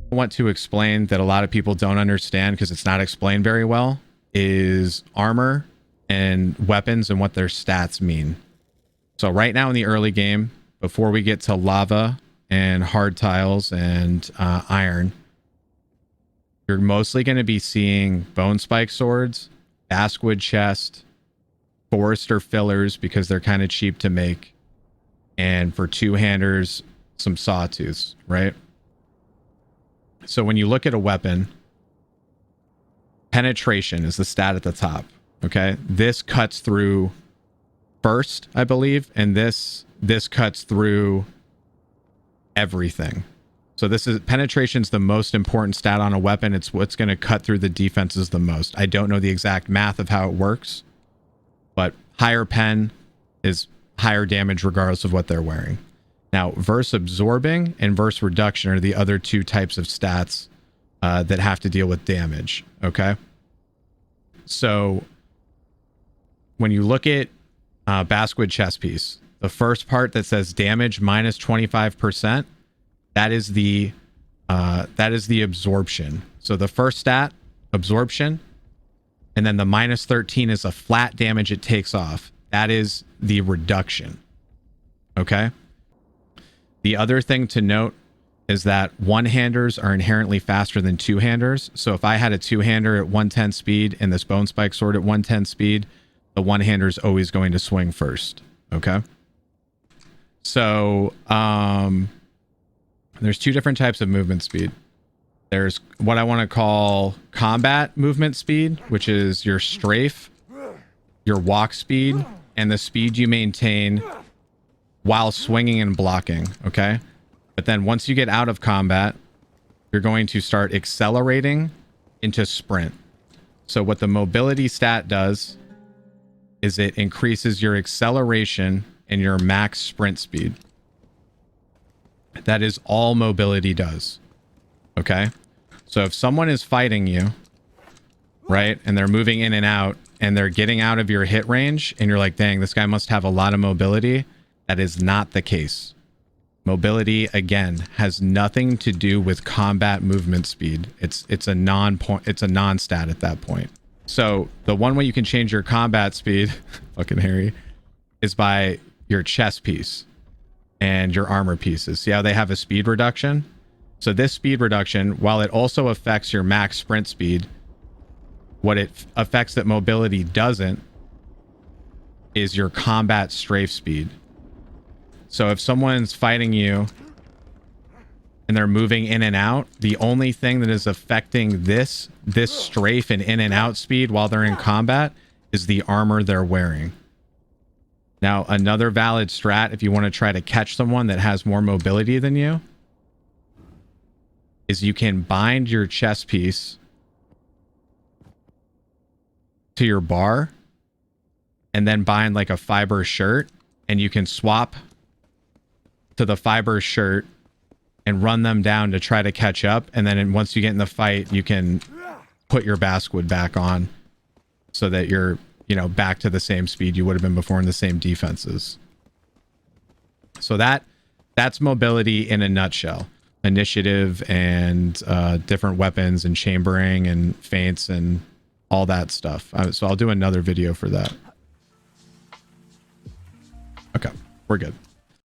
want to explain that a lot of people don't understand because it's not explained very well is armor and weapons and what their stats mean. So right now in the early game, before we get to lava and hard tiles and iron, you're mostly going to be seeing bone spike swords, basswood chest, forester fillers because they're kind of cheap to make, and for two-handers, some sawtooths, right? So when you look at a weapon, penetration is the stat at the top, okay? This cuts through first, I believe, and this cuts through everything. So this is penetration's the most important stat on a weapon. It's what's going to cut through the defenses the most. I don't know the exact math of how it works, but higher pen is higher damage regardless of what they're wearing. Now, verse absorbing and verse reduction are the other two types of stats that have to deal with damage, okay? So when you look at basswood chest piece, the first part that says damage minus 25%, that is the absorption. So the first stat, absorption, and then the minus 13 is a flat damage it takes off. That is the reduction. Okay. The other thing to note is that one-handers are inherently faster than two-handers. So if I had a two-hander at 110 speed and this bone spike sword at 110 speed, the one-hander is always going to swing first. Okay. So there's two different types of movement speed. There's what I want to call combat movement speed, which is your strafe, your walk speed, and the speed you maintain while swinging and blocking, okay? But then once you get out of combat, you're going to start accelerating into sprint. So what the mobility stat does is it increases your acceleration and your max sprint speed. That is all mobility does. Okay? So if someone is fighting you, right, and they're moving in and out, and they're getting out of your hit range, and you're like, dang, this guy must have a lot of mobility, that is not the case. Mobility, again, has nothing to do with combat movement speed. It's a non-stat at that point. So the one way you can change your combat speed, fucking Harry, is by your chest piece and your armor pieces. See how they have a speed reduction? So this speed reduction, while it also affects your max sprint speed, what it affects that mobility doesn't is your combat strafe speed. So if someone's fighting you and they're moving in and out, the only thing that is affecting this strafe and in and out speed while they're in combat is the armor they're wearing. Now, another valid strat, if you want to try to catch someone that has more mobility than you, is you can bind your chest piece to your bar and then bind like a fiber shirt, and you can swap to the fiber shirt and run them down to try to catch up. And then once you get in the fight, you can put your basswood back on so that you're, you know, back to the same speed you would have been before in the same defenses. So that's mobility in a nutshell. Initiative and different weapons and chambering and feints and all that stuff. So I'll do another video for that. Okay, we're good.